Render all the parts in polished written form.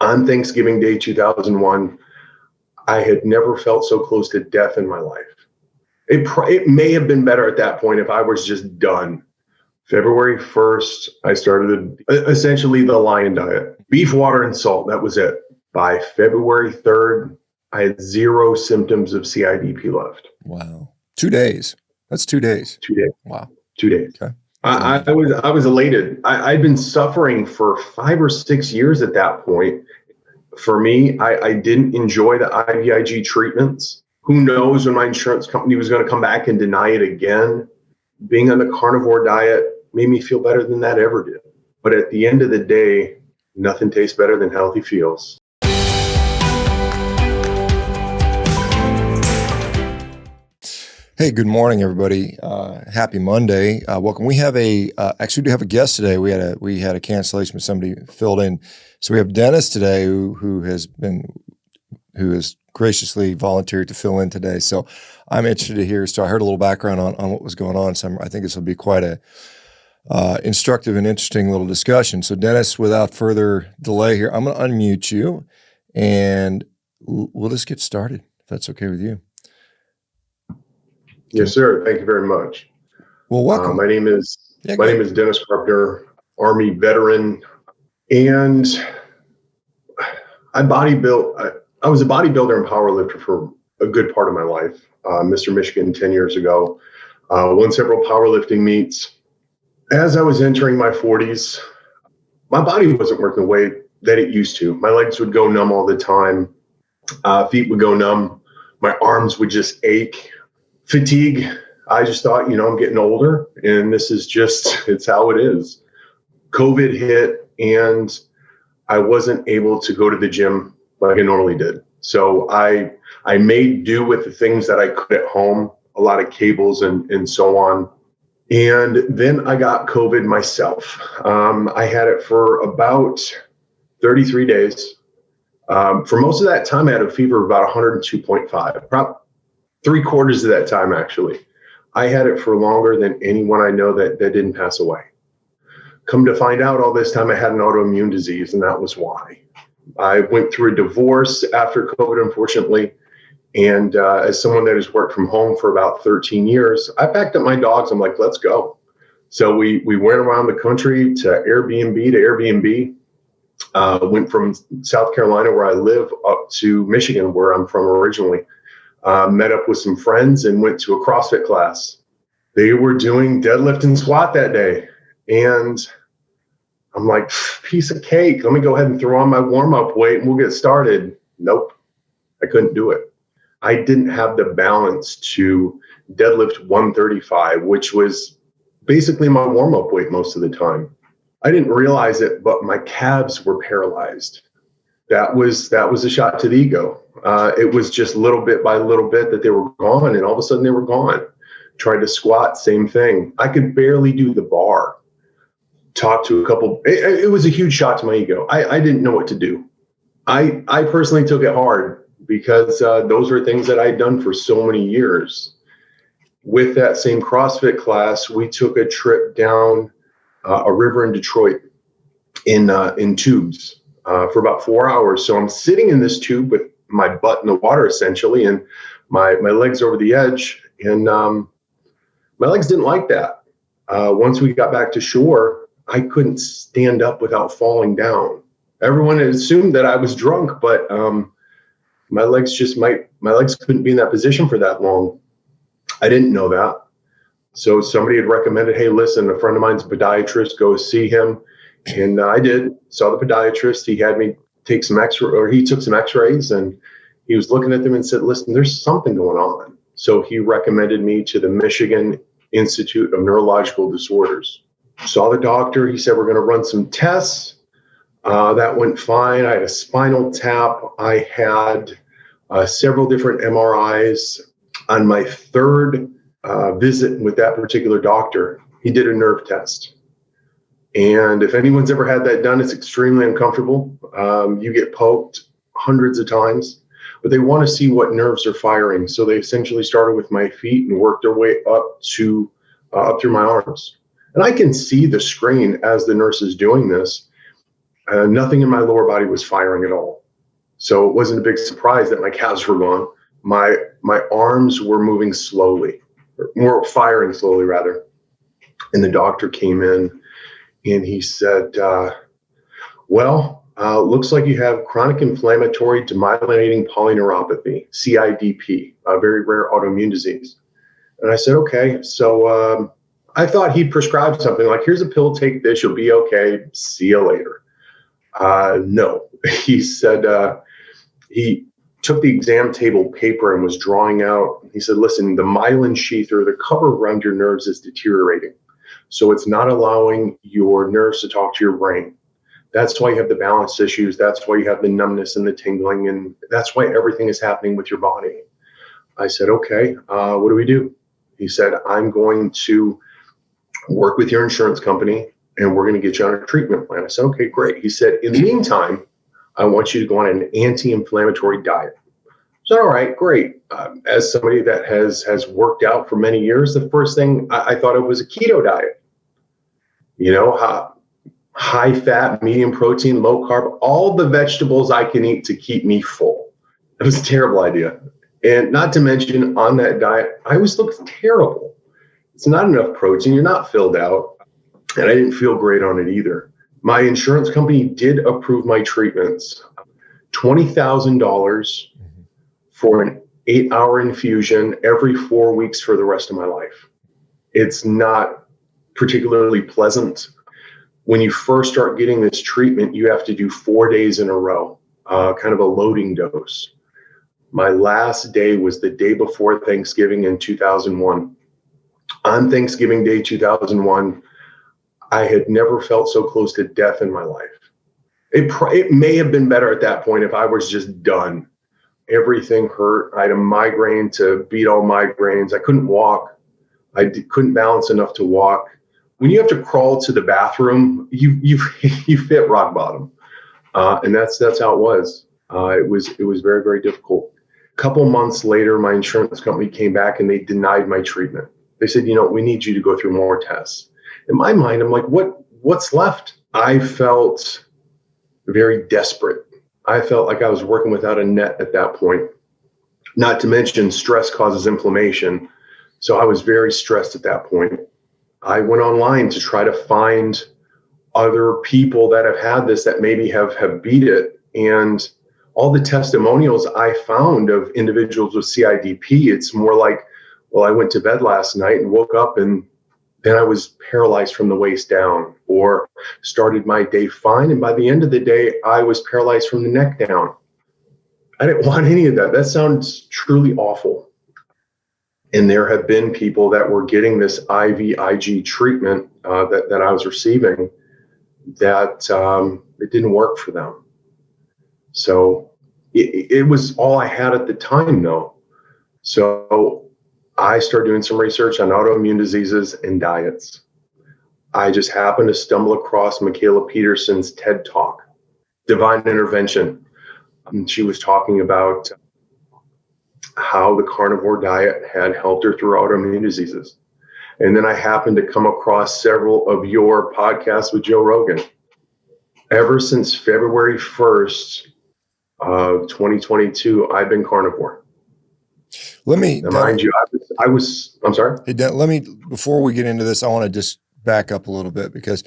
On Thanksgiving Day 2001, I had never felt so close to death in my life. It may have been better at that point if I was just done. February 1st, I started essentially the lion diet. Beef, water, and salt. That was it. By February 3rd, I had 0 symptoms of CIDP left. Wow. 2 days. That's 2 days. 2 days. Wow. 2 days. Okay. I was elated. I'd been suffering for 5 or 6 years at that point. For me, I didn't enjoy the IVIG treatments. Who knows when my insurance company was going to come back and deny it again. Being on the carnivore diet made me feel better than that ever did. But at the end of the day, nothing tastes better than healthy feels. Hey, good morning, everybody. Happy Monday. Welcome. We have actually we do have a guest today. We had a cancellation, but somebody filled in. So we have Dennis today, who has graciously volunteered to fill in today. So I'm interested to hear. So I heard a little background on what was going on. So I think this will be quite a instructive and interesting little discussion. So Dennis, without further delay here, I'm going to unmute you, and we'll just get started, if that's okay with you. Yes, sir. Thank you very much. Well, welcome. My name is Dennis Carpenter, Army veteran, and I was a bodybuilder and powerlifter for a good part of my life. Mr. Michigan 10 years ago, won several powerlifting meets. As I was entering my 40s, my body wasn't working the way that it used to. My legs would go numb all the time. Feet would go numb. My arms would just ache. Fatigue. I just thought, I'm getting older, and this is it's how it is. COVID hit, and I wasn't able to go to the gym like I normally did. So I made do with the things that I could at home, a lot of cables and so on. And then I got COVID myself. I had it for about 33 days. For most of that time, I had a fever of about 102.5, probably 3/4 of that time, actually. I had it for longer than anyone I know that didn't pass away. Come to find out, all this time I had an autoimmune disease, and that was why. I went through a divorce after COVID, unfortunately. And as someone that has worked from home for about 13 years, I packed up my dogs. I'm like, let's go. So we went around the country to Airbnb. Went from South Carolina, where I live, up to Michigan, where I'm from originally. Met up with some friends and went to a CrossFit class. They were doing deadlift and squat that day. And I'm like, piece of cake. Let me go ahead and throw on my warm-up weight and we'll get started. Nope, I couldn't do it. I didn't have the balance to deadlift 135, which was basically my warm-up weight most of the time. I didn't realize it, but my calves were paralyzed. That was a shot to the ego. It was just little bit by little bit that they were gone, and all of a sudden they were gone. Tried to squat, same thing. I could barely do the bar. Talked to a couple. It was a huge shot to my ego. I didn't know what to do. I personally took it hard because those were things that I'd done for so many years. With that same CrossFit class, we took a trip down a river in Detroit in tubes. For about 4 hours. So I'm sitting in this tube with my butt in the water, essentially, and my legs over the edge. And my legs didn't like that. Once we got back to shore, I couldn't stand up without falling down. Everyone had assumed that I was drunk, but my legs couldn't be in that position for that long. I didn't know that. So somebody had recommended, hey, listen, a friend of mine's a podiatrist, go see him. And I did, saw the podiatrist. He had me take he took some x-rays, and he was looking at them and said, listen, there's something going on. So he recommended me to the Michigan Institute of Neurological Disorders. Saw the doctor. He said, we're going to run some tests. That went fine. I had a spinal tap. I had several different MRIs. On my third visit with that particular doctor, he did a nerve test. And if anyone's ever had that done, it's extremely uncomfortable. You get poked hundreds of times, but they want to see what nerves are firing. So they essentially started with my feet and worked their way up through my arms. And I can see the screen as the nurse is doing this. Nothing in my lower body was firing at all. So it wasn't a big surprise that my calves were gone. My arms were moving slowly, or more firing slowly rather. And the doctor came in and he said, looks like you have chronic inflammatory demyelinating polyneuropathy, CIDP, a very rare autoimmune disease. And I said, okay. So I thought he prescribed something like, here's a pill, take this, you'll be okay. See you later. No, he said, he took the exam table paper and was drawing out. He said, listen, the myelin sheath or the cover around your nerves is deteriorating. So it's not allowing your nerves to talk to your brain. That's why you have the balance issues. That's why you have the numbness and the tingling. And that's why everything is happening with your body. I said, okay, what do we do? He said, I'm going to work with your insurance company and we're going to get you on a treatment plan. I said, okay, great. He said, in the meantime, I want you to go on an anti-inflammatory diet. So, all right, great. As somebody that has worked out for many years, the first thing I thought of was a keto diet. You know, high fat, medium protein, low carb, all the vegetables I can eat to keep me full. It was a terrible idea. And not to mention on that diet, I always looked terrible. It's not enough protein. You're not filled out. And I didn't feel great on it either. My insurance company did approve my treatments, $20,000 for an 8-hour infusion every 4 weeks for the rest of my life. It's not particularly pleasant. When you first start getting this treatment, you have to do 4 days in a row, kind of a loading dose. My last day was the day before Thanksgiving in 2001. On Thanksgiving Day 2001, I had never felt so close to death in my life. It may have been better at that point if I was just done. Everything hurt. I had a migraine to beat all migraines. I couldn't walk. Couldn't balance enough to walk. When you have to crawl to the bathroom, you hit rock bottom, and that's how it was. It was very, very difficult. A couple months later, my insurance company came back and they denied my treatment. They said, we need you to go through more tests. In my mind, I'm like, what's left? I felt very desperate. I felt like I was working without a net at that point. Not to mention stress causes inflammation. So I was very stressed at that point. I went online to try to find other people that have had this that maybe have beat it. And all the testimonials I found of individuals with CIDP, it's more like, well, I went to bed last night and woke up and then I was paralyzed from the waist down, or started my day fine. And by the end of the day, I was paralyzed from the neck down. I didn't want any of that. That sounds truly awful. And there have been people that were getting this IVIG treatment that I was receiving that it didn't work for them. So it was all I had at the time, though. So I started doing some research on autoimmune diseases and diets. I just happened to stumble across Michaela Peterson's TED Talk, Divine Intervention. And she was talking about how the carnivore diet had helped her through autoimmune diseases. And then I happened to come across several of your podcasts with Joe Rogan. Ever since February 1st of 2022, I've been carnivore. Let me mind you, I'm sorry. Hey, Dan, before we get into this, I want to just back up a little bit because,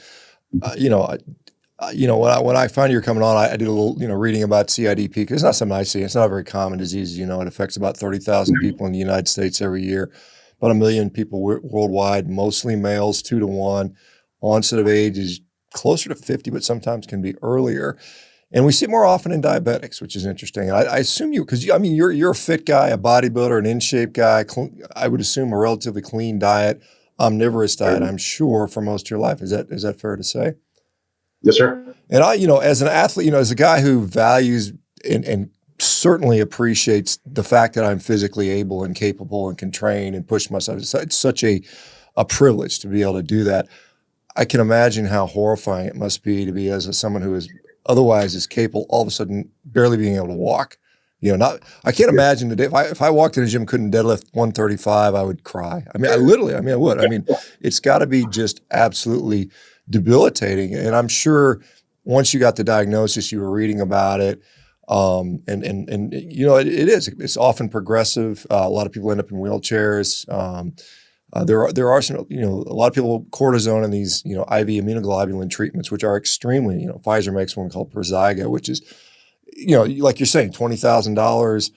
when I found you were coming on, I did a little, reading about CIDP because it's not something I see. It's not a very common disease. It affects about 30,000 people in the United States every year, about 1 million people worldwide, mostly males, 2 to 1. Onset of age is closer to 50, but sometimes can be earlier. And we see it more often in diabetics, which is interesting. I assume because you're a fit guy, a bodybuilder, an in-shape guy. I would assume a relatively clean diet, omnivorous diet, I'm sure, for most of your life. Is that fair to say? Yes, sir. And as an athlete, as a guy who values and certainly appreciates the fact that I'm physically able and capable and can train and push myself. It's such a privilege to be able to do that. I can imagine how horrifying it must be to be as someone who is otherwise is capable, all of a sudden barely being able to walk. I can't imagine the day if I walked in a gym, couldn't deadlift 135, I would cry. I would. It's got to be just absolutely debilitating. And I'm sure once you got the diagnosis, you were reading about it. And it's often progressive. A lot of people end up in wheelchairs. There are some, a lot of people cortisone and these, IV immunoglobulin treatments, which are extremely, Pfizer makes one called Perzyga, which is, like you're saying, $20,000,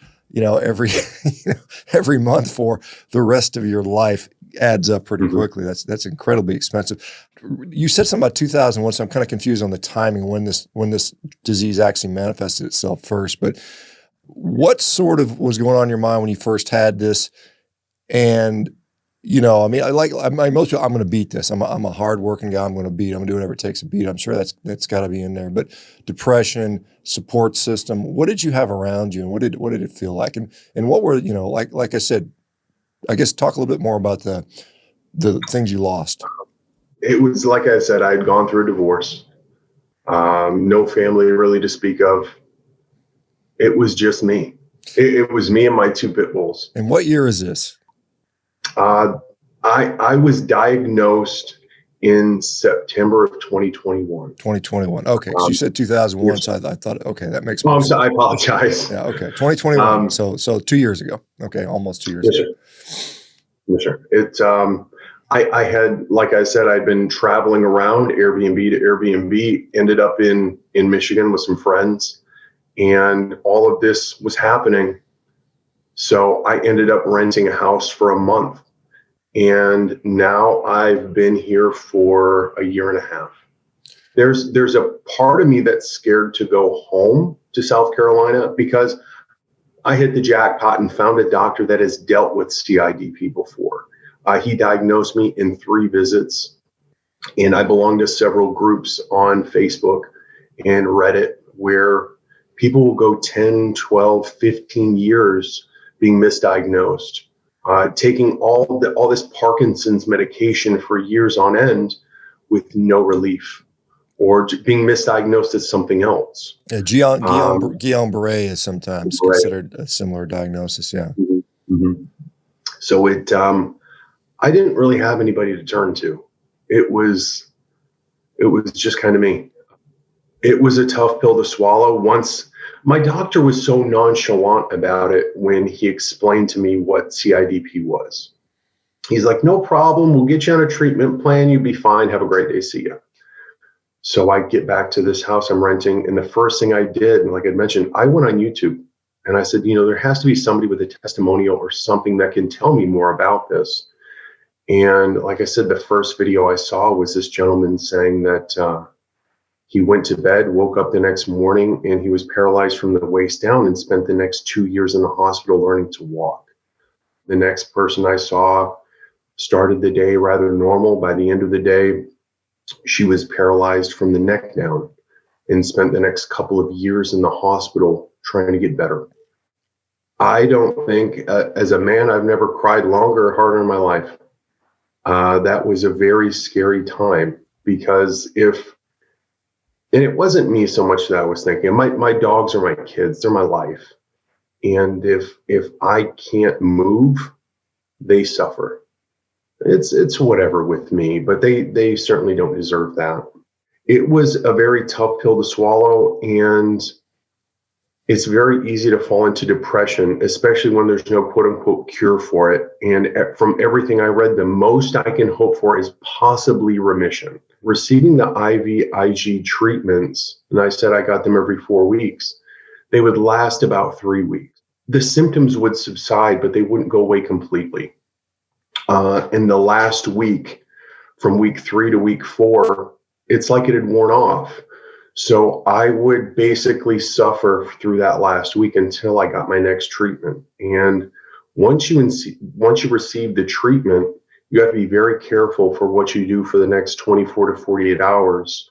every, every month for the rest of your life adds up pretty quickly. That's incredibly expensive. You said something about 2001, so I'm kind of confused on the timing when this disease actually manifested itself first. But what sort of was going on in your mind when you first had this? And most people, I'm going to beat this. I'm a hardworking guy. I'm going to do whatever it takes to beat. I'm sure that's got to be in there. But depression, support system. What did you have around you, and what did it feel like? And what were like I said, I guess talk a little bit more about the things you lost. It was like I said, I had gone through a divorce. No family really to speak of. It was just me. It was me and my two pit bulls. And what year is this? I was diagnosed in September of 2021. 2021. Okay, so you said 2001, so I thought, okay, that makes more sense. I apologize. Yeah, okay, 2021. So 2 years ago. Okay, almost 2 years ago. Yes, sir. It's I had, like I said, I'd been traveling around Airbnb to Airbnb, ended up in Michigan with some friends, and all of this was happening. So I ended up renting a house for a month. And now I've been here for a year and a half. There's a part of me that's scared to go home to South Carolina because I hit the jackpot and found a doctor that has dealt with CIDP before. He diagnosed me in 3 visits, and I belong to several groups on Facebook and Reddit where people will go 10, 12, 15 years being misdiagnosed. Taking all this Parkinson's medication for years on end with no relief, or being misdiagnosed as something else. Yeah, Guillain-Barré is sometimes considered a similar diagnosis. Yeah. So I didn't really have anybody to turn to. It was just kind of me. It was a tough pill to swallow. Once my doctor was so nonchalant about it when he explained to me what CIDP was. He's like, no problem. We'll get you on a treatment plan. You'll be fine. Have a great day. See ya. So I get back to this house I'm renting. And the first thing I did, and like I mentioned, I went on YouTube and I said, there has to be somebody with a testimonial or something that can tell me more about this. And like I said, the first video I saw was this gentleman saying that he went to bed, woke up the next morning, and he was paralyzed from the waist down and spent the next 2 years in the hospital learning to walk. The next person I saw started the day rather normal. By the end of the day, she was paralyzed from the neck down and spent the next couple of years in the hospital trying to get better. I don't think, as a man, I've never cried longer or harder in my life. That was a very scary time because and it wasn't me so much that I was thinking. My dogs are my kids. They're my life. And if I can't move, they suffer. It's whatever with me, but they certainly don't deserve that. It was a very tough pill to swallow, and it's very easy to fall into depression, especially when there's no quote unquote cure for it. And from everything I read, the most I can hope for is possibly remission. Receiving the IVIG treatments, and I said I got them every 4 weeks, they would last about 3 weeks. The symptoms would subside, but they wouldn't go away completely. In the last week, from week 3 to week 4, it's like it had worn off. So I would basically suffer through that last week until I got my next treatment. And once you receive the treatment, you have to be very careful for what you do for the next 24 to 48 hours,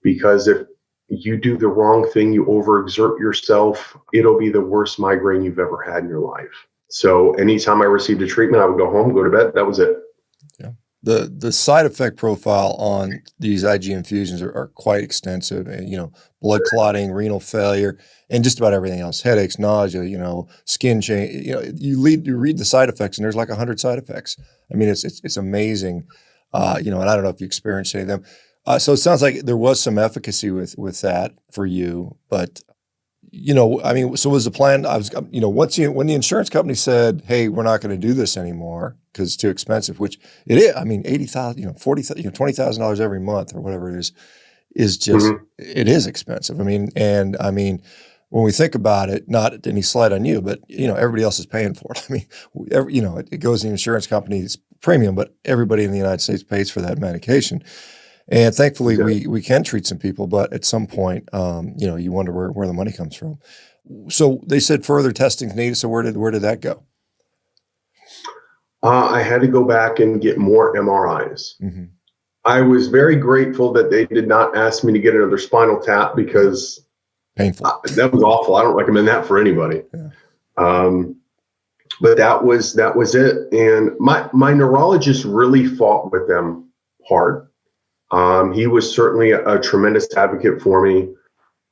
because if you do the wrong thing, you overexert yourself, it'll be the worst migraine you've ever had in your life. So anytime I received a treatment, I would go home, go to bed. That was it. Yeah. The side effect profile on these IG infusions are quite extensive. And, blood clotting, renal failure, and just about everything else. Headaches, nausea, skin change. You read the side effects, and there's like 100 side effects. I mean, it's amazing. And I don't know if you experienced any of them. So it sounds like there was some efficacy with that for you, but I mean, so was the plan? When the insurance company said, "Hey, we're not going to do this anymore because it's too expensive," which it is. I mean, 80,000, 40,000, $20,000 every month or whatever it is just it is expensive. I mean, when we think about it, not any slight on you, but everybody else is paying for it. I mean, it goes to the insurance company's premium, but everybody in the United States pays for that medication. And thankfully, we can treat some people, but at some point, you wonder where the money comes from. So they said further testing's needed. So where did that go? I had to go back and get more MRIs. I was very grateful that they did not ask me to get another spinal tap because painful. That was awful. I don't recommend that for anybody. Yeah. But that was it. And my neurologist really fought with them hard. He was certainly a tremendous advocate for me.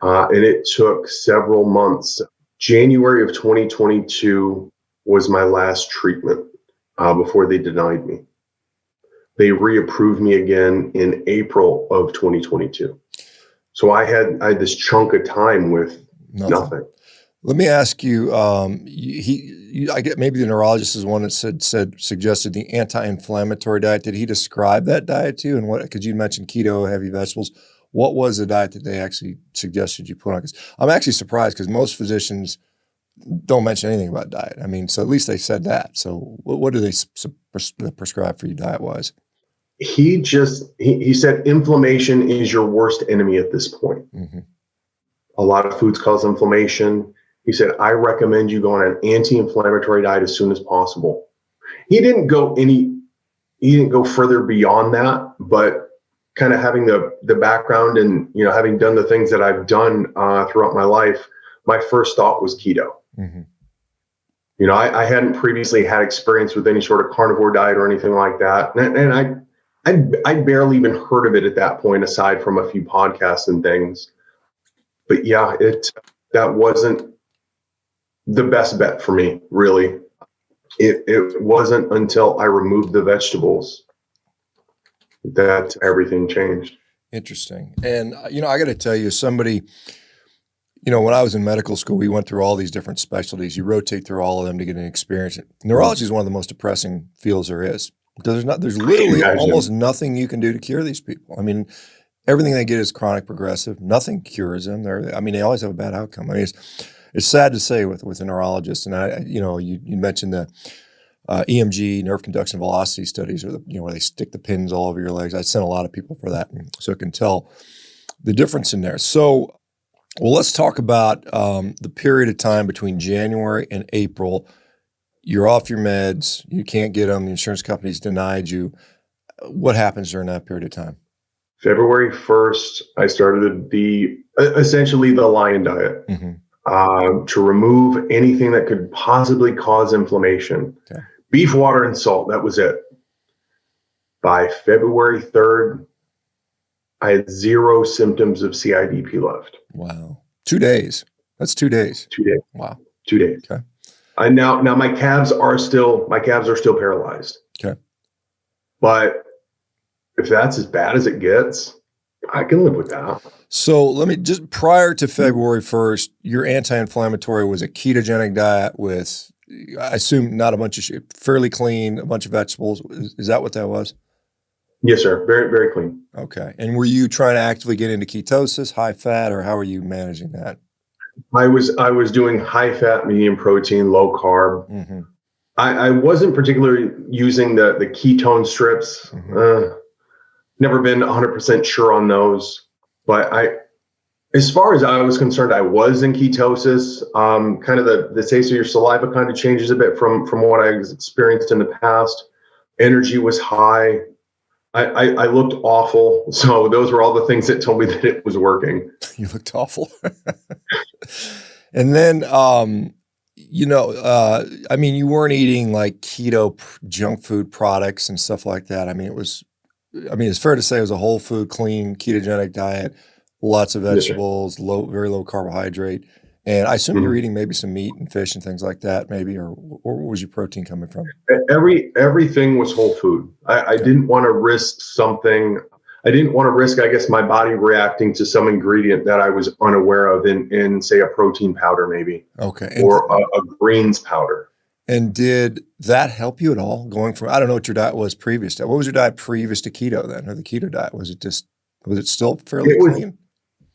And it took several months. January of 2022 was my last treatment before they denied me. They reapproved me again in April of 2022. So I had this chunk of time with nothing. Let me ask you, I get maybe the neurologist is one that suggested the anti-inflammatory diet. Did he describe that diet to you? And because you mentioned keto, heavy vegetables, what was the diet that they actually suggested you put on? Because I'm actually surprised because most physicians don't mention anything about diet. I mean, so at least they said that. So what do they prescribe for you diet-wise? He said inflammation is your worst enemy at this point. A lot of foods cause inflammation. He said, I recommend you go on an anti-inflammatory diet as soon as possible. He didn't go further beyond that, but kind of having the background and, having done the things that I've done throughout my life, my first thought was keto. I hadn't previously had experience with any sort of carnivore diet or anything like that. And I barely even heard of it at that point, aside from a few podcasts and things. But yeah, that wasn't the best bet for me, really. It wasn't until I removed the vegetables that everything changed. Interesting. And, I got to tell you, somebody, when I was in medical school, we went through all these different specialties. You rotate through all of them to get an experience. Neurology is one of the most depressing fields there is. There's literally almost nothing you can do to cure these people. I mean, everything they get is chronic progressive. Nothing cures them. They always have a bad outcome. I mean, it's sad to say with a neurologist. And you mentioned the EMG, nerve conduction velocity studies, or where they stick the pins all over your legs. I sent a lot of people for that, so I can tell the difference in there. So, well, let's talk about the period of time between January and April. You're off your meds. You can't get them. The insurance company's denied you. What happens during that period of time? February 1st, I started essentially the lion diet to remove anything that could possibly cause inflammation. Okay. Beef, water, and salt. That was it. By February 3rd, I had 0 symptoms of CIDP left. Wow. 2 days. That's 2 days. 2 days. Wow. 2 days. Okay. Now my calves are still paralyzed. Okay. But if that's as bad as it gets, I can live with that. So let me just, prior to February 1st, your anti-inflammatory was a ketogenic diet with, I assume, not a bunch of shit, fairly clean, a bunch of vegetables. Is that what that was? Yes, sir. Very, very clean. Okay. And were you trying to actively get into ketosis, high fat, or how were you managing that? I was doing high fat, medium protein, low carb. I wasn't particularly using the ketone strips. Never been 100% sure on those, but as far as I was concerned, I was in ketosis. Kind of the taste of your saliva kind of changes a bit from what I experienced in the past. Energy was high. I looked awful. So those were all the things that told me that it was working. You looked awful. And then, you weren't eating like keto junk food products and stuff like that. It's fair to say it was a whole food, clean, ketogenic diet, lots of vegetables, very low carbohydrate. And I assume you're eating maybe some meat and fish and things like that, maybe, or where was your protein coming from? Everything was whole food. I didn't want to risk something. I didn't want to risk, I guess, my body reacting to some ingredient that I was unaware of in say, a protein powder maybe, Okay. or a greens powder. And did that help you at all going from, I don't know what your diet was previous to, what was your diet previous to keto then, or the keto diet? Was it still fairly It was clean?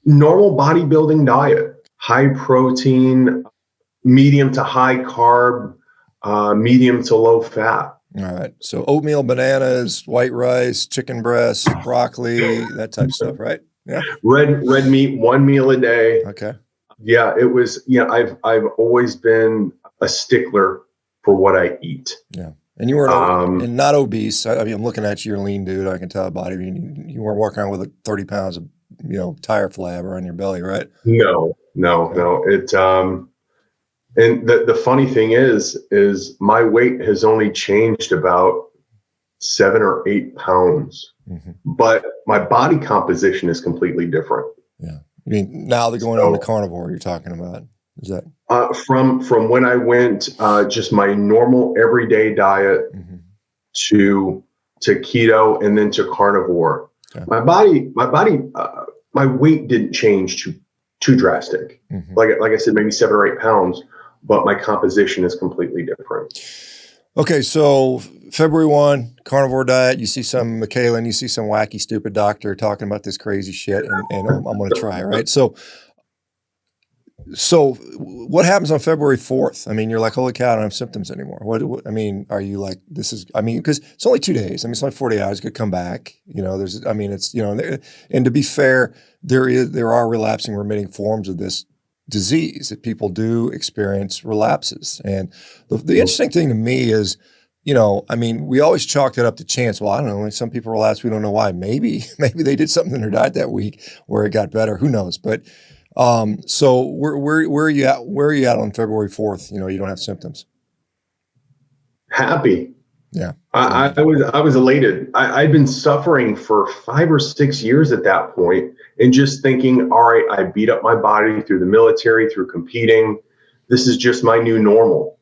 normal bodybuilding diet, high protein, medium to high carb, medium to low fat. All right. So oatmeal, bananas, white rice, chicken breast, broccoli, that type of stuff, right? Yeah. Red meat, one meal a day. Okay. Yeah, it was. Yeah, I've always been a stickler for what I eat. Yeah. And you weren't and not obese. I mean, I'm looking at you, you're a lean dude. I can tell body. I mean, you weren't walking around with 30 pounds of, tire flabber on your belly, right? No. It and the funny thing is my weight has only changed about 7 or 8 pounds, but my body composition is completely different. Yeah. I mean, now they're going on to carnivore you're talking about. Is that from when I went just my normal everyday diet to keto and then to carnivore. Okay. My weight didn't change too drastic. Like I said, maybe 7 or 8 pounds, but my composition is completely different. Okay, so February 1, carnivore diet, you see some Michaela and you see some wacky, stupid doctor talking about this crazy shit, and I'm going to try, right? So what happens on February 4th? I mean, you're like, holy cow, I don't have symptoms anymore. What I mean, are you like, because it's only 2 days. I mean, it's only 40 hours, it could come back. And to be fair, there are relapsing, remitting forms of this disease that people do experience relapses. And the interesting thing to me is, I mean, we always chalk that up to chance. Well, I don't know. Some people relapse. We don't know why. Maybe they did something in their diet that week where it got better. Who knows? But so where are you at? Where are you at on February 4th? You don't have symptoms. Happy. Yeah. I was elated. I'd been suffering for 5 or 6 years at that point, and just thinking, all right, I beat up my body through the military, through competing. This is just my new normal,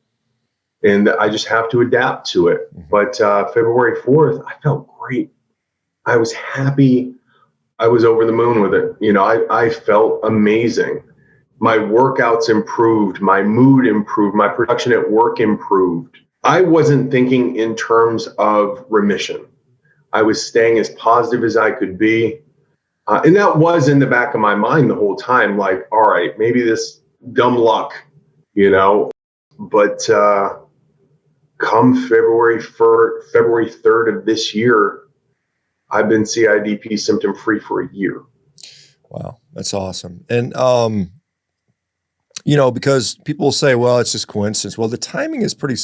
and I just have to adapt to it. But February 4th, I felt great. I was happy. I was over the moon with it. I felt amazing. My workouts improved, my mood improved, my production at work improved. I wasn't thinking in terms of remission. I was staying as positive as I could be. And that was in the back of my mind the whole time, like, all right, maybe this dumb luck, But come February 3rd of this year, I've been CIDP symptom free for a year. Wow, that's awesome. And, because people say, well, it's just coincidence. Well, the timing is pretty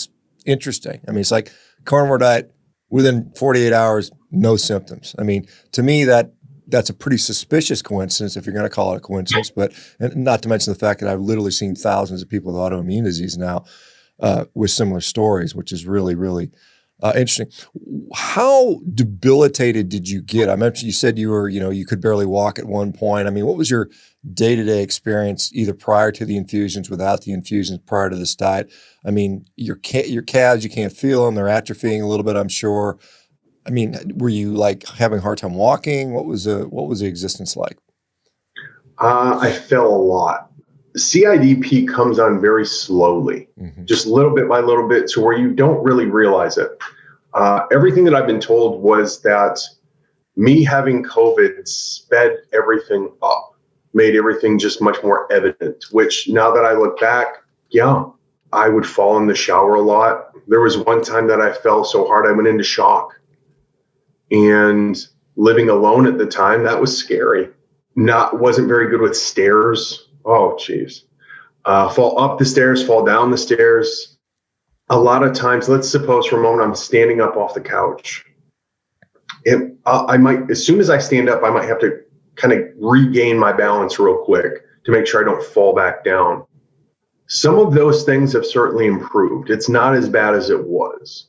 interesting. I mean, it's like carnivore diet within 48 hours, no symptoms. I mean, to me, that's a pretty suspicious coincidence if you're going to call it a coincidence, but and not to mention the fact that I've literally seen thousands of people with autoimmune disease now with similar stories, which is really, really interesting. How debilitated did you get? I mentioned you said you were, you could barely walk at one point. I mean, what was your day-to-day experience either prior to the infusions, without the infusions, prior to this diet? I mean, your calves, you can't feel them. They're atrophying a little bit, I'm sure. I mean, were you like having a hard time walking? What was the existence like? I fell a lot. CIDP comes on very slowly, just little bit by little bit, to where you don't really realize it. Everything that I've been told was that me having COVID sped everything up, made everything just much more evident, which now that I look back, yeah, I would fall in the shower a lot. There was one time that I fell so hard I went into shock. And living alone at the time, that was scary. Wasn't very good with stairs. Oh, geez. Fall up the stairs, fall down the stairs. A lot of times, let's suppose for a moment I'm standing up off the couch. I might, as soon as I stand up, I might have to kind of regain my balance real quick to make sure I don't fall back down. Some of those things have certainly improved. It's not as bad as it was.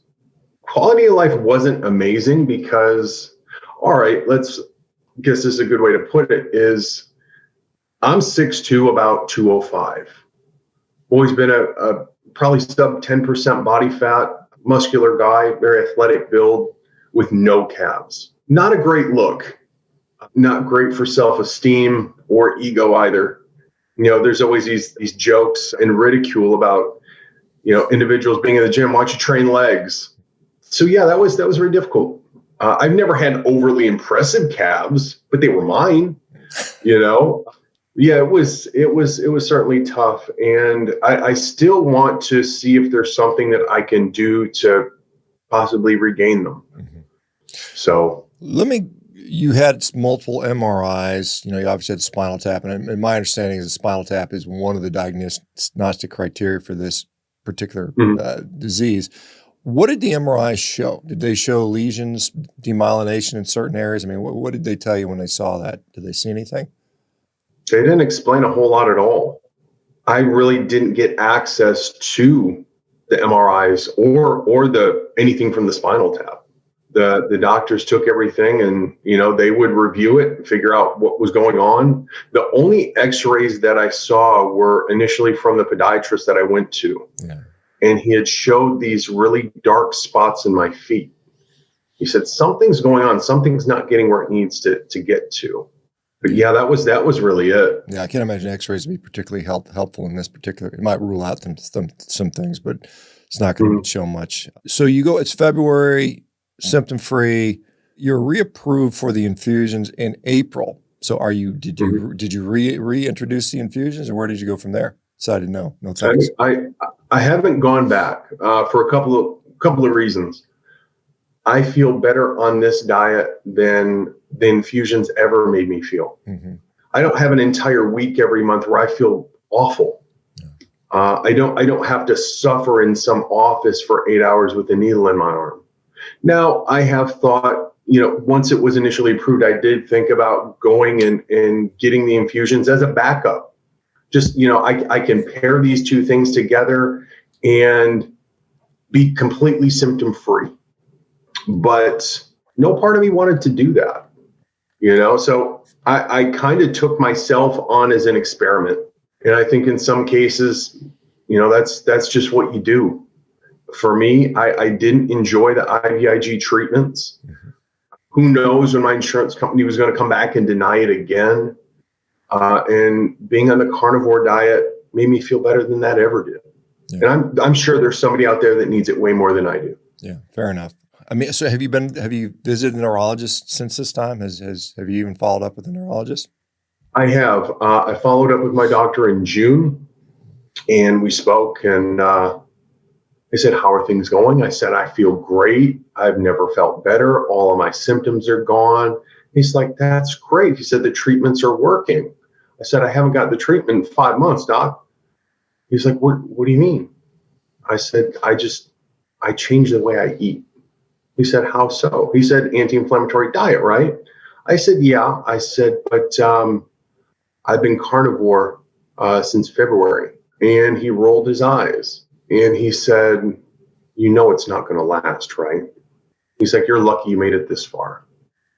Quality of life wasn't amazing because, all right, guess this is a good way to put it, is I'm 6'2", about 205. Always been a probably sub 10% body fat, muscular guy, very athletic build with no calves. Not a great look. not great for self-esteem or ego either. There's always these jokes and ridicule about, individuals being in the gym, why don't you train legs? So yeah, that was very difficult. I've never had overly impressive calves, but they were mine, Yeah, it was certainly tough. And I still want to see if there's something that I can do to possibly regain them. Mm-hmm. So you had multiple MRIs, you obviously had spinal tap, and my understanding is the spinal tap is one of the diagnostic criteria for this particular disease. What did the MRIs show? Did they show lesions, demyelination in certain areas? I mean, what did they tell you when they saw that? Did they see anything? They didn't explain a whole lot at all. I really didn't get access to the MRIs or the anything from the spinal tap. The doctors took everything and, they would review it and figure out what was going on. The only x-rays that I saw were initially from the podiatrist that I went to. Yeah. And he had showed these really dark spots in my feet. He said, something's going on. Something's not getting where it needs to get to. But yeah, that was really it. Yeah, I can't imagine x-rays would be particularly helpful in this particular. It might rule out some things, but it's not going to show much. So it's February, symptom-free. You're reapproved for the infusions in April. So did you reintroduce the infusions, or where did you go from there? Decided no thanks. I haven't gone back for a couple of reasons. I feel better on this diet than the infusions ever made me feel. Mm-hmm. I don't have an entire week every month where I feel awful. Yeah. I don't have to suffer in some office for 8 hours with a needle in my arm. Now, I have thought, once it was initially approved, I did think about going and getting the infusions as a backup. Just, I can pair these two things together and be completely symptom-free. But no part of me wanted to do that, So I kind of took myself on as an experiment. And I think in some cases, that's just what you do. For me, I didn't enjoy the IVIG treatments. Mm-hmm. Who knows when my insurance company was going to come back and deny it again. And being on the carnivore diet made me feel better than that ever did. Yeah. And I'm sure there's somebody out there that needs it way more than I do. Yeah, fair enough. I mean, so have you visited a neurologist since this time? Have you even followed up with a neurologist? I have. I followed up with my doctor in June, and we spoke, and he said, how are things going? I said, I feel great. I've never felt better. All of my symptoms are gone. He's like, that's great. He said, the treatments are working. I said, I haven't got the treatment in 5 months, doc. He's like, what do you mean? I said, I changed the way I eat. He said, how so? He said, anti-inflammatory diet, right? I said, yeah. I said, but I've been carnivore since February. And he rolled his eyes and he said, it's not going to last, right? He's like, you're lucky you made it this far.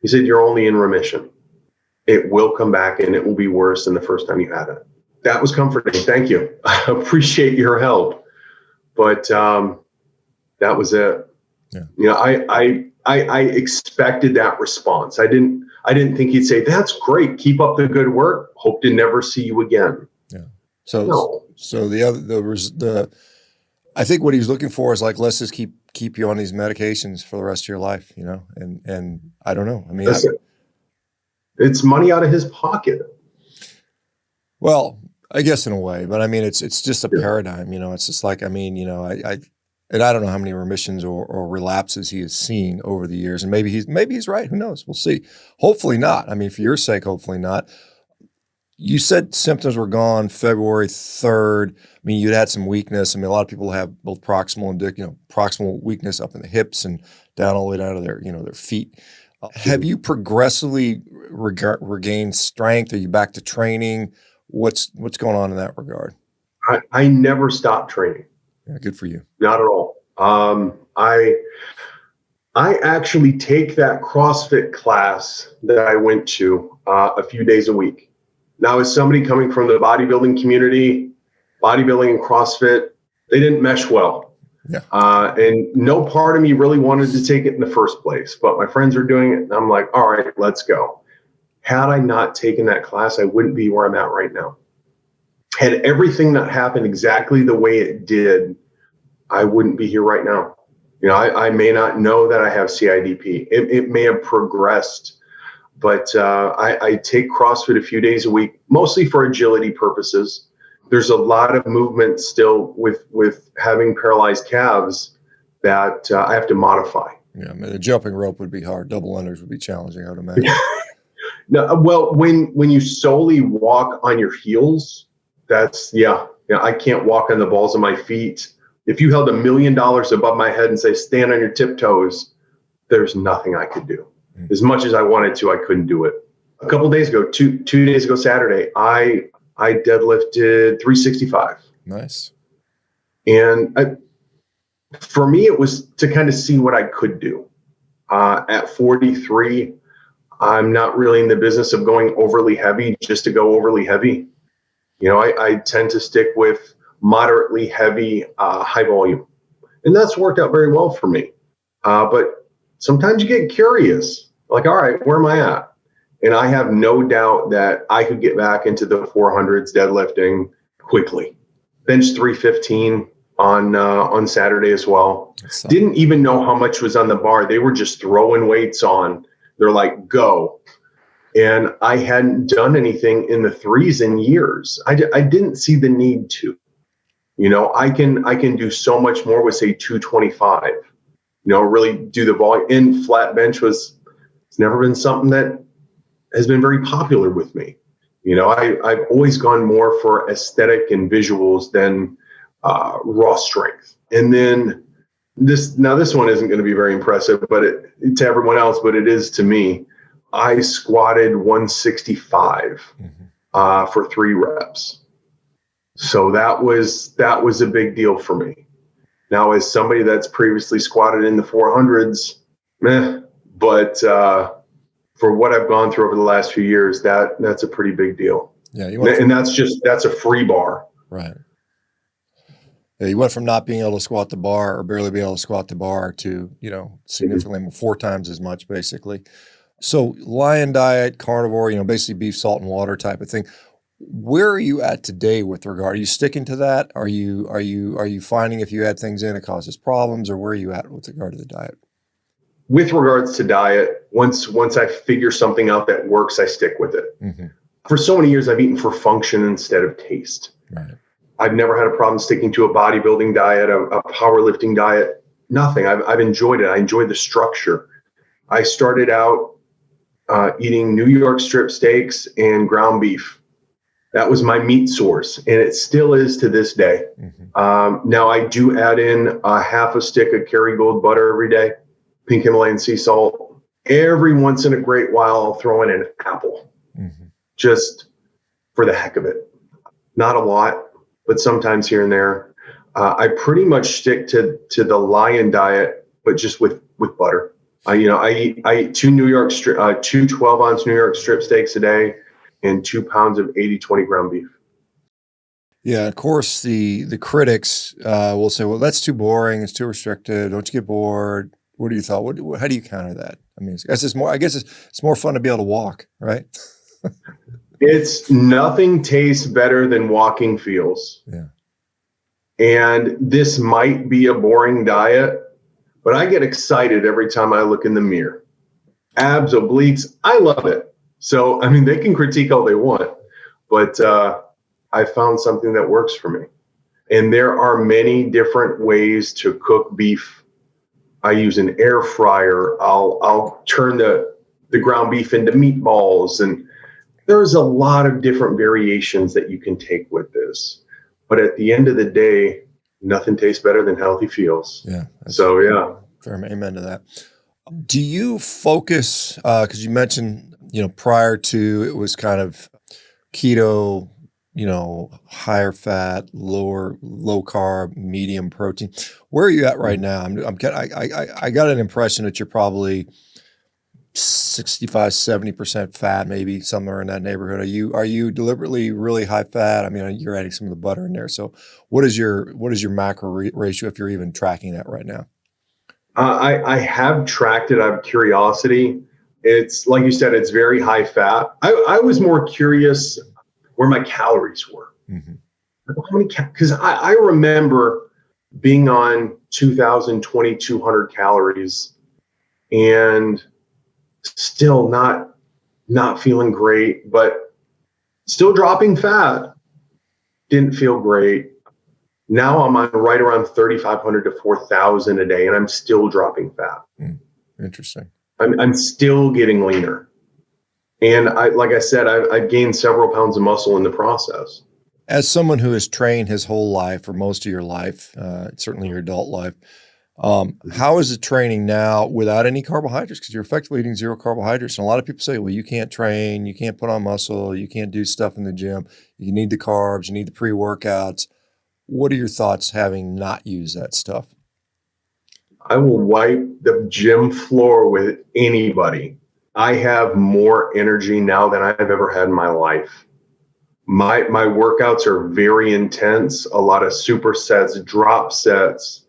He said, you're only in remission. It will come back and it will be worse than the first time you had it. That was comforting. Thank you. I appreciate your help. But that was it. Yeah. I expected that response. I didn't think he'd say, that's great. Keep up the good work. Hope to never see you again. Yeah. So I think what he's looking for is like, let's just keep you on these medications for the rest of your life, and I don't know. I mean, it's money out of his pocket. Well, I guess in a way, but I mean, it's just a paradigm, it's just like, I mean, and I don't know how many remissions or relapses he has seen over the years. And maybe he's right. Who knows? We'll see. Hopefully not. I mean, for your sake, hopefully not. You said symptoms were gone February 3rd. I mean, you'd had some weakness. I mean, a lot of people have both proximal and proximal weakness up in the hips and down all the way down to their feet. Have you progressively regained strength? Are you back to training? What's going on in that regard? I never stopped training. Yeah, good for you. Not at all. I actually take that CrossFit class that I went to a few days a week. Now, as somebody coming from the bodybuilding community, bodybuilding and CrossFit, they didn't mesh well. Yeah. And no part of me really wanted to take it in the first place, but my friends were doing it. And I'm like, all right, let's go. Had I not taken that class, I wouldn't be where I'm at right now. Had everything not happened exactly the way it did, I wouldn't be here right now. I may not know that I have CIDP. It may have progressed, but I take CrossFit a few days a week, mostly for agility purposes. There's a lot of movement still with having paralyzed calves that I have to modify. Yeah, I mean, the jumping rope would be hard. Double unders would be challenging, I would imagine. No, well, when you solely walk on your heels, that's I can't walk on the balls of my feet. If you held $1 million above my head and say, stand on your tiptoes, there's nothing I could do. As much as I wanted to, I couldn't do it. A couple of days ago, two days ago, Saturday, I deadlifted 365. Nice. And for me, it was to kind of see what I could do. At 43, I'm not really in the business of going overly heavy just to go overly heavy. I tend to stick with moderately heavy, high volume. And that's worked out very well for me. But sometimes you get curious, like, all right, where am I at? And I have no doubt that I could get back into the 400s deadlifting quickly. Bench 315 on Saturday as well. Didn't even know how much was on the bar. They were just throwing weights on. They're like, go. And I hadn't done anything in the threes in years. I didn't see the need to. I can do so much more with, say, 225. Really do the volume. And flat bench it's never been something that has been very popular with me. I've always gone more for aesthetic and visuals than raw strength. And then this one isn't going to be very impressive, but to everyone else, but it is to me. I squatted 165 for 3 reps. So that was a big deal for me. Now, as somebody that's previously squatted in the 400s, but for what I've gone through over the last few years, that's a pretty big deal. Yeah, and that's a free bar. Right. Yeah, you went from not being able to squat the bar or barely being able to squat the bar to, significantly 4 times as much, basically. So lion diet, carnivore, basically beef, salt, and water type of thing. Where are you at today with regard? Are you sticking to that? Are you finding if you add things in, it causes problems, or where are you at with regard to the diet? With regards to diet, once I figure something out that works, I stick with it. Mm-hmm. For so many years, I've eaten for function instead of taste. Right. I've never had a problem sticking to a bodybuilding diet, a powerlifting diet, nothing. I've enjoyed it. I enjoyed the structure. I started out eating New York strip steaks and ground beef. That was my meat source, and it still is to this day. Mm-hmm. Now I do add in a half a stick of Kerrygold butter every day, pink Himalayan sea salt. Every once in a great while, I'll throw in an apple, just for the heck of it. Not a lot, but sometimes here and there. I pretty much stick to the lion diet, but just with butter. I eat 2 12-ounce New York strip steaks a day and 2 pounds of 80/20 ground beef. Yeah, of course, the critics will say, well, that's too boring. It's too restricted. Don't you get bored? What do you thought? How do you counter that? I mean, I guess it's more fun to be able to walk, right? It's nothing tastes better than walking feels. Yeah. And this might be a boring diet, but I get excited every time I look in the mirror. Abs, obliques, I love it. So, I mean, they can critique all they want, but I found something that works for me. And there are many different ways to cook beef. I use an air fryer. I'll turn the ground beef into meatballs, and there's a lot of different variations that you can take with this. But at the end of the day, nothing tastes better than healthy feels. Yeah. So, yeah. Fair amen to that. Do you focus, because you mentioned, prior to it was kind of keto, higher fat, low carb, medium protein. Where are you at right now? I got an impression that you're probably 65, 70% fat, maybe somewhere in that neighborhood. Are you deliberately really high fat? I mean, you're adding some of the butter in there. So what is your macro ratio if you're even tracking that right now? I have tracked it out of curiosity. It's like you said, it's very high fat. I was more curious where my calories were. Mm-hmm. How many? Because I remember being on 2,000, 2,200 calories and still not feeling great, but still dropping fat. Didn't feel great. Now I'm on right around 3,500 to 4,000 a day, and I'm still dropping fat. Interesting. I'm still getting leaner. And like I said, I've gained several pounds of muscle in the process. As someone who has trained his whole life or most of your life, certainly your adult life, how is the training now without any carbohydrates? Because you're effectively eating zero carbohydrates. And a lot of people say, well, you can't train, you can't put on muscle, you can't do stuff in the gym. You need the carbs, you need the pre-workouts. What are your thoughts having not used that stuff? I will wipe the gym floor with anybody. I have more energy now than I've ever had in my life. My workouts are very intense, a lot of supersets, drop sets,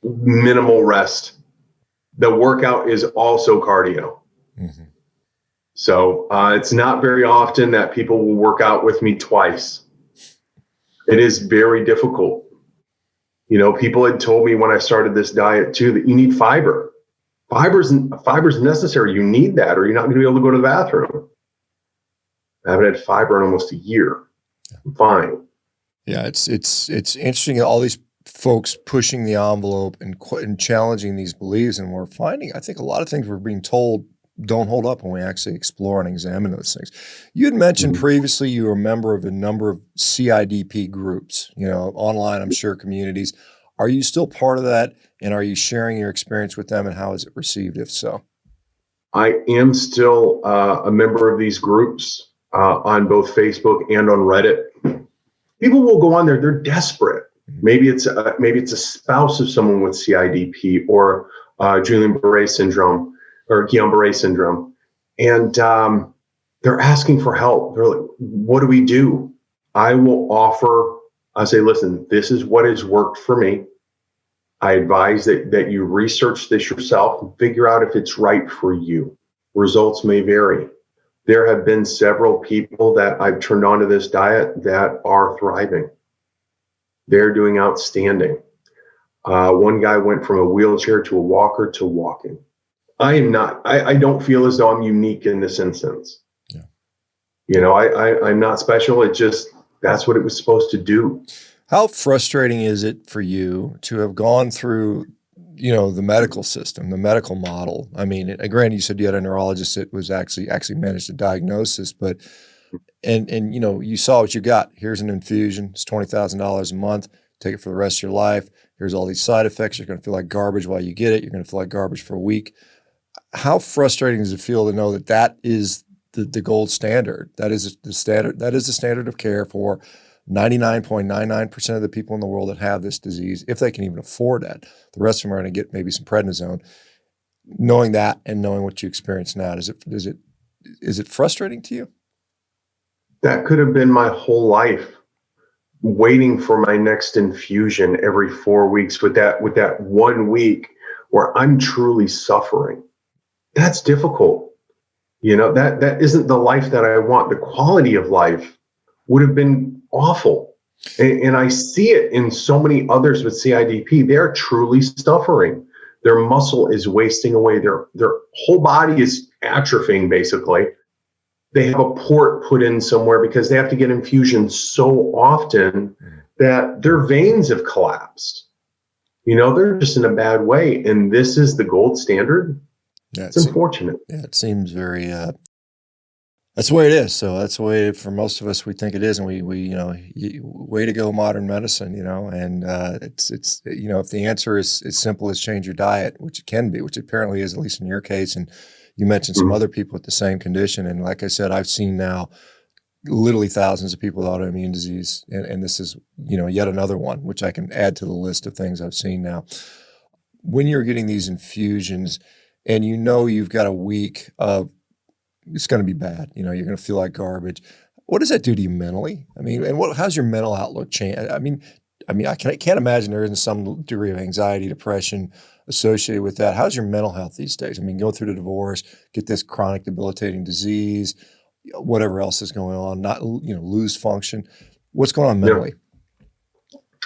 minimal rest. The workout is also cardio. Mm-hmm. So it's not very often that people will work out with me twice. It is very difficult. You know, people had told me when I started this diet too that you need fiber. Fiber's necessary. You need that, or you're not going to be able to go to the bathroom. I haven't had fiber in almost a year. I'm fine. Yeah, it's interesting. All these folks pushing the envelope and challenging these beliefs, and we're finding, I think, a lot of things we're being told don't hold up when we actually explore and examine those things. You had mentioned previously you were a member of a number of CIDP groups, you know, online, I'm sure, communities. Are you still part of that, and are you sharing your experience with them, and how is it received, if so? I am still a member of these groups on both Facebook and on Reddit. People will go on there; they're desperate. Maybe it's a spouse of someone with CIDP or Guillain-Barré syndrome or Guillain-Barré syndrome, and they're asking for help. They're like, "What do we do?" I will offer. I say, "Listen, this is what has worked for me. I advise that you research this yourself and figure out if it's right for you. Results may vary." There have been several people that I've turned on to this diet that are thriving. They're doing outstanding. One guy went from a wheelchair to a walker to walking. I don't feel as though I'm unique in this instance. Yeah. You know, I'm not special. It just, that's what it was supposed to do. How frustrating is it for you to have gone through, you know, the medical system, the medical model? I mean, granted, you said you had a neurologist that was actually managed to diagnose this, but and you know, you saw what you got. Here's an infusion. It's $20,000 a month. Take it for the rest of your life. Here's all these side effects. You're going to feel like garbage while you get it. You're going to feel like garbage for a week. How frustrating does it feel to know that that is the gold standard? That is the standard. That is the standard of care for 99.99% of the people in the world that have this disease, if they can even afford that. The rest of them are going to get maybe some prednisone. Knowing that and knowing what you experience now, is it frustrating to you? That could have been my whole life, waiting for my next infusion every 4 weeks with that 1 week where I'm truly suffering. That's difficult. You know, that isn't the life that I want. The quality of life would have been awful. And I see it in so many others with CIDP. They're truly suffering. Their muscle is wasting away. Their whole body is atrophying, basically. They have a port put in somewhere because they have to get infusions so often that their veins have collapsed. You know, they're just in a bad way. And this is the gold standard. Yeah, it's unfortunate. Yeah, it seems very, that's the way it is. So that's the way for most of us, we think it is. And we you know, way to go modern medicine, you know, and it's, you know, if the answer is as simple as change your diet, which it can be, which apparently is, at least in your case. And you mentioned some other people with the same condition. And like I said, I've seen now literally thousands of people with autoimmune disease. And this is, you know, yet another one, which I can add to the list of things I've seen now. When you're getting these infusions and you know you've got a week of, it's going to be bad, you know, you're going to feel like garbage. What does that do to you mentally? I mean, and how's your mental outlook change? I mean, I mean, can't imagine there isn't some degree of anxiety, depression associated with that. How's your mental health these days? I mean, go through the divorce, get this chronic debilitating disease, whatever else is going on, not, lose function. What's going on mentally?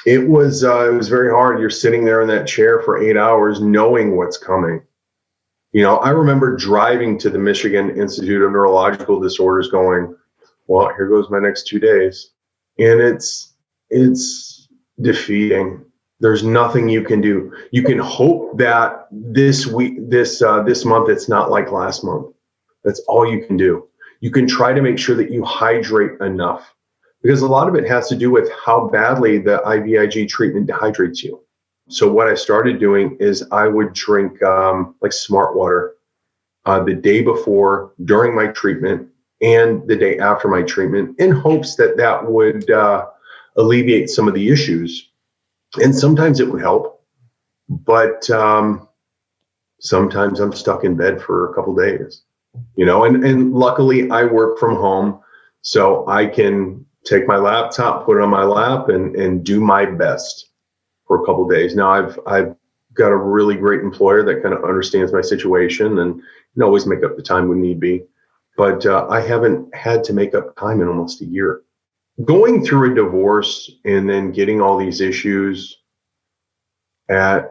It was very hard. You're sitting there in that chair for 8 hours knowing what's coming. I remember driving to the Michigan Institute of Neurological Disorders going, well, here goes my next 2 days. And it's defeating. There's nothing you can do. You can hope that this month, it's not like last month. That's all you can do. You can try to make sure that you hydrate enough, because a lot of it has to do with how badly the IVIG treatment dehydrates you. So what I started doing is I would drink like smart water the day before, during my treatment, and the day after my treatment, in hopes that would alleviate some of the issues. And sometimes it would help, but sometimes I'm stuck in bed for a couple days, and luckily I work from home, so I can take my laptop, put it on my lap, and do my best for a couple days. Now I've got a really great employer that kind of understands my situation and always make up the time when need be. But I haven't had to make up time in almost a year. Going through a divorce and then getting all these issues in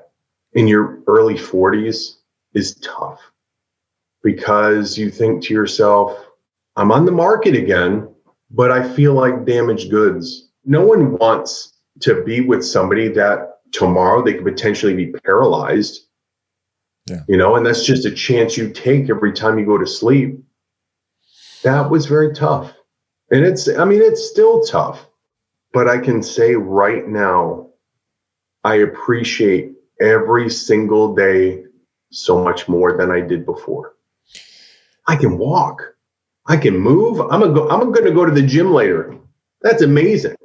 your early 40s is tough, because you think to yourself, I'm on the market again, but I feel like damaged goods. No one wants to be with somebody that tomorrow they could potentially be paralyzed, and that's just a chance you take every time you go to sleep. That was very tough. And it's still tough, but I can say right now, I appreciate every single day so much more than I did before. I can walk. I can move. I'm going to go to the gym later. That's amazing.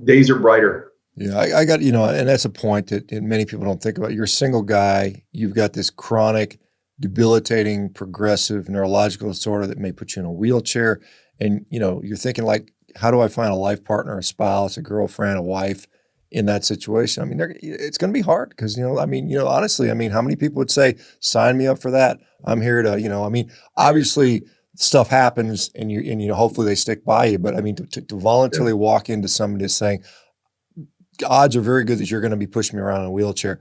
Days are brighter. Yeah, I got, and that's a point that many people don't think about. You're a single guy. You've got this chronic, debilitating, progressive neurological disorder that may put you in a wheelchair. And, you're thinking, like, how do I find a life partner, a spouse, a girlfriend, a wife in that situation? I mean, it's going to be hard because, honestly, how many people would say, sign me up for that? I'm here to, obviously stuff happens and hopefully they stick by you. But to voluntarily walk into somebody that's saying, odds are very good that you're going to be pushing me around in a wheelchair,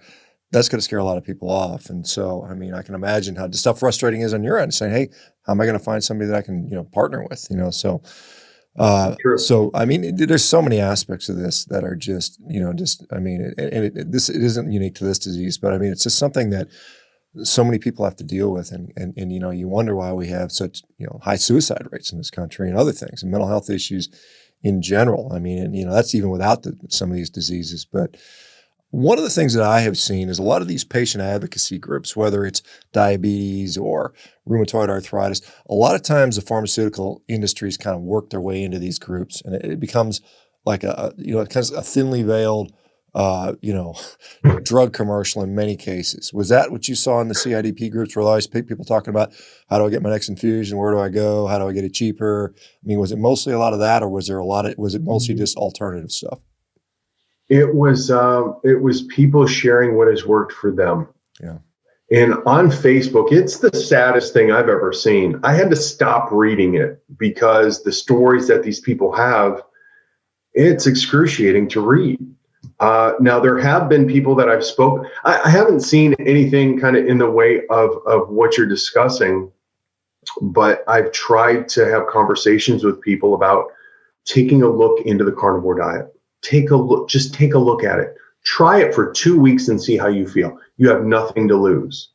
that's going to scare a lot of people off. And so, I can imagine how just how frustrating it is on your end, saying, hey, how am I going to find somebody that I can, partner with, so, there's so many aspects of this that are just, it isn't unique to this disease, but it's just something that so many people have to deal with. And you wonder why we have such, high suicide rates in this country and other things and mental health issues in general. That's even without some of these diseases. But one of the things that I have seen is a lot of these patient advocacy groups, whether it's diabetes or rheumatoid arthritis, a lot of times the pharmaceutical industries kind of work their way into these groups, and it becomes like a thinly veiled, drug commercial in many cases. Was that what you saw in the CIDP groups? Were always people talking about, how do I get my next infusion? Where do I go? How do I get it cheaper? Was it mostly a lot of that, or was it mostly just alternative stuff? It was people sharing what has worked for them. Yeah. And on Facebook, it's the saddest thing I've ever seen. I had to stop reading it because the stories that these people have, it's excruciating to read. Now, there have been people that I've spoken. I haven't seen anything kind of in the way of what you're discussing, but I've tried to have conversations with people about taking a look into the carnivore diet. Just take a look at it. Try it for 2 weeks and see how you feel. You have nothing to lose.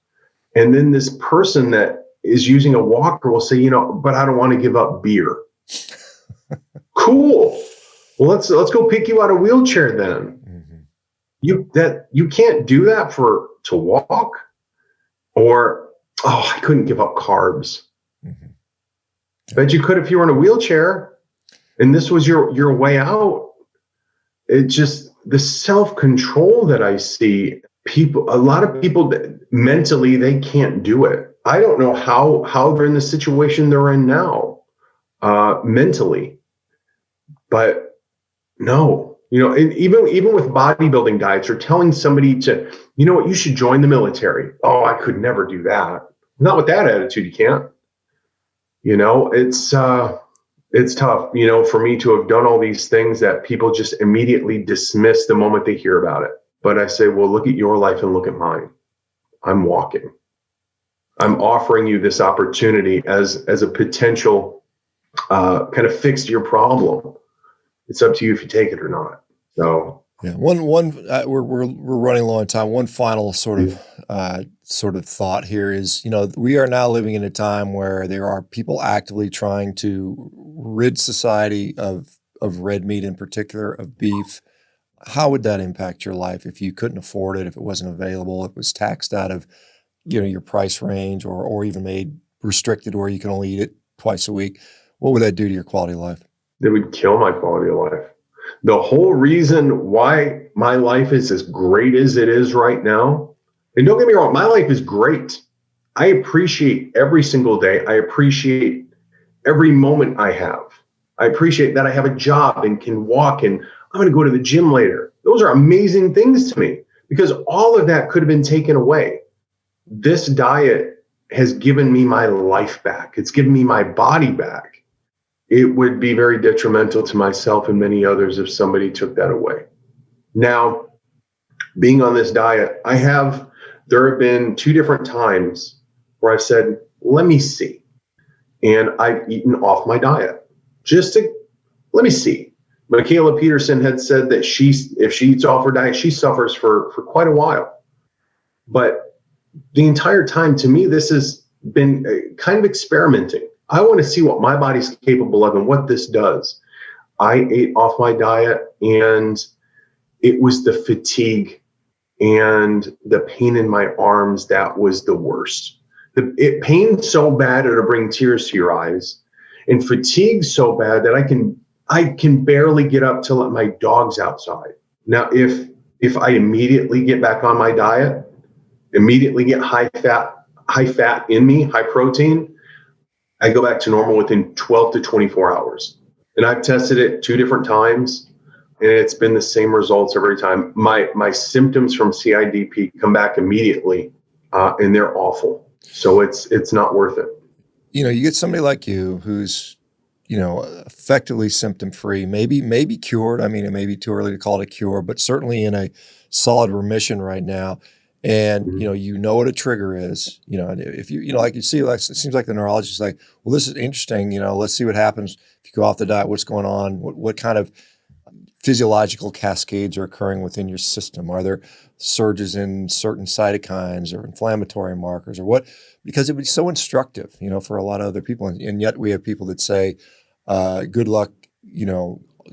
And then this person that is using a walker will say, but I don't want to give up beer. Cool. Well, let's go pick you out a wheelchair then. Mm-hmm. You can't do that to walk, or I couldn't give up carbs. Mm-hmm. Bet you could if you were in a wheelchair and this was your way out. It just, the self-control that I see, a lot of people mentally, they can't do it. I don't know how they're in the situation they're in now, mentally, but no, And even with bodybuilding diets or telling somebody to, you know what, you should join the military. Oh, I could never do that. Not with that attitude, you can't. It's tough, for me to have done all these things that people just immediately dismiss the moment they hear about it. But I say, well, look at your life and look at mine. I'm walking. I'm offering you this opportunity as a potential kind of fix to your problem. It's up to you if you take it or not. So yeah, we're running low on time. One final sort of thought here is, we are now living in a time where there are people actively trying to rid society of red meat, in particular of beef. How would that impact your life if you couldn't afford it, if it wasn't available, if it was taxed out of your price range, or even made restricted where you can only eat it twice a week? What would that do to your quality of life? It would kill my quality of life. The whole reason why my life is as great as it is right now, and don't get me wrong, my life is great. I appreciate every single day. I appreciate every moment I have. I appreciate that I have a job and can walk, and I'm going to go to the gym later. Those are amazing things to me because all of that could have been taken away. This diet has given me my life back. It's given me my body back. It would be very detrimental to myself and many others if somebody took that away. Now, being on this diet, there have been 2 different times where I've said, let me see. And I've eaten off my diet let me see. Michaela Peterson had said that if she eats off her diet, she suffers for quite a while. But the entire time, to me, this has been kind of experimenting. I want to see what my body's capable of and what this does. I ate off my diet, and it was the fatigue and the pain in my arms that was the worst. It pained so bad it'll bring tears to your eyes, and fatigue so bad that I can barely get up to let my dogs outside. Now, if I immediately get back on my diet, immediately get high fat in me, high protein, I go back to normal within 12 to 24 hours. And I've tested it 2 different times, and it's been the same results every time. My symptoms from CIDP come back immediately, and they're awful. So it's not worth it. You get somebody like you who's, effectively symptom-free, maybe cured. I mean, it may be too early to call it a cure, but certainly in a solid remission right now. And, what a trigger is, if like you see, it seems like the neurologist is like, well, this is interesting, let's see what happens if you go off the diet, what's going on, what kind of physiological cascades are occurring within your system? Are there surges in certain cytokines or inflammatory markers or what? Because it would be so instructive, for a lot of other people. And yet we have people that say, good luck,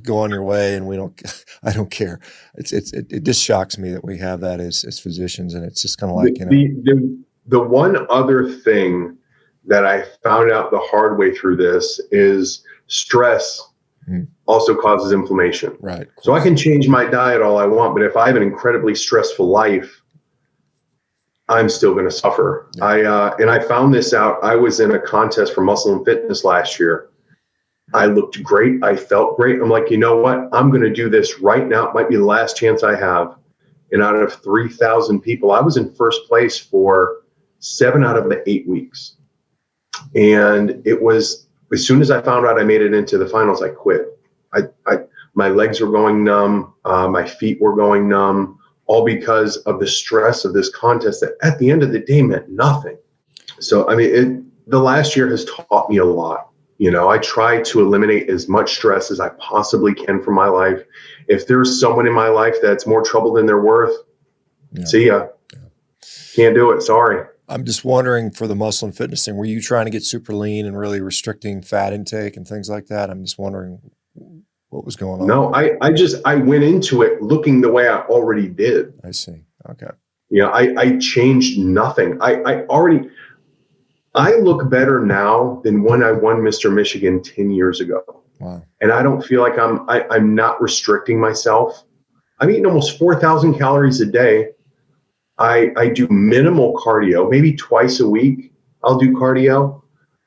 go on your way, and I don't care. It just shocks me that we have that as physicians, and it's just kind of like, the one other thing that I found out the hard way through this is stress also causes inflammation. Right. So I can change my diet all I want, but if I have an incredibly stressful life, I'm still going to suffer. Yeah. And I found this out. I was in a contest for Muscle and Fitness last year. I looked great. I felt great. I'm like, you know what? I'm going to do this right now. It might be the last chance I have. And out of 3,000 people, I was in first place for 7 out of the 8 weeks. And it was, as soon as I found out I made it into the finals, I quit. My legs were going numb. My feet were going numb, all because of the stress of this contest that at the end of the day meant nothing. So, the last year has taught me a lot. I try to eliminate as much stress as I possibly can from my life. If there's someone in my life that's more trouble than they're worth, see ya. Yeah. Can't do it. Sorry. I'm just wondering, for the muscle and fitness thing, were you trying to get super lean and really restricting fat intake and things like that? I'm just wondering what was going on. No, I went into it looking the way I already did. I see. Okay. I changed nothing. I look better now than when I won Mr. Michigan 10 years ago. Wow. And I don't feel like I'm not restricting myself. I'm eating almost 4,000 calories a day. I do minimal cardio, maybe twice a week I'll do cardio,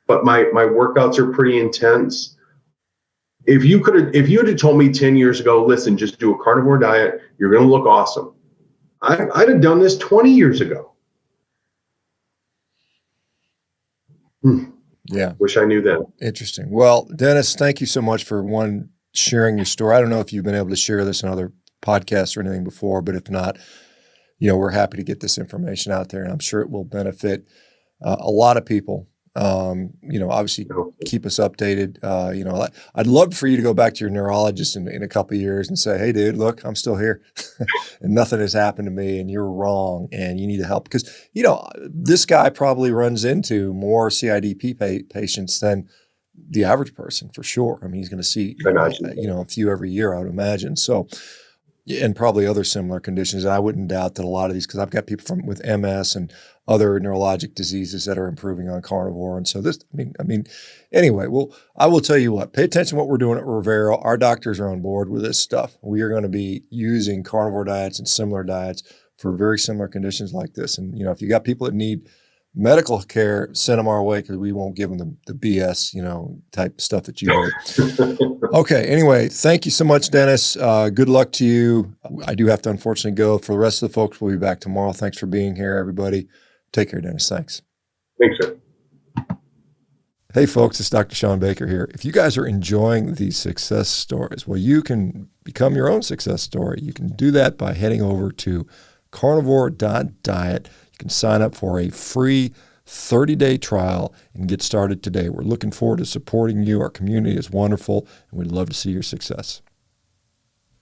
but my workouts are pretty intense. if you had told me 10 years ago, listen, just do a carnivore diet, you're going to look awesome. I'd have done this 20 years ago. Yeah. Wish I knew then. Interesting. Well, Dennis, thank you so much for sharing your story. I don't know if you've been able to share this in other podcasts or anything before, but if not, we're happy to get this information out there, and I'm sure it will benefit a lot of people. Obviously keep us updated. I'd love for you to go back to your neurologist in a couple of years and say, hey, dude, look, I'm still here and nothing has happened to me and you're wrong and you need to help. Because, this guy probably runs into more CIDP patients than the average person for sure. I mean, he's going to see, a few every year, I would imagine. So, and probably other similar conditions. And I wouldn't doubt that a lot of these, because I've got people with MS and other neurologic diseases that are improving on carnivore. And so anyway, well, I will tell you what, pay attention to what we're doing at Revero. Our doctors are on board with this stuff. We are going to be using carnivore diets and similar diets for very similar conditions like this. And, if you got people that need medical care, send them our way, because we won't give them the BS, type stuff that you heard. Okay. Anyway, thank you so much, Dennis. Good luck to you. I do have to unfortunately go. For the rest of the folks, we'll be back tomorrow. Thanks for being here, everybody. Take care, Dennis. Thanks. Thanks, sir. Hey, folks, it's Dr. ShawnBaker here. If you guys are enjoying these success stories, well, you can become your own success story. You can do that by heading over to CarnivoreDiet. You can sign up for a free 30-day trial and get started today. We're looking forward to supporting you. Our community is wonderful, and we'd love to see your success.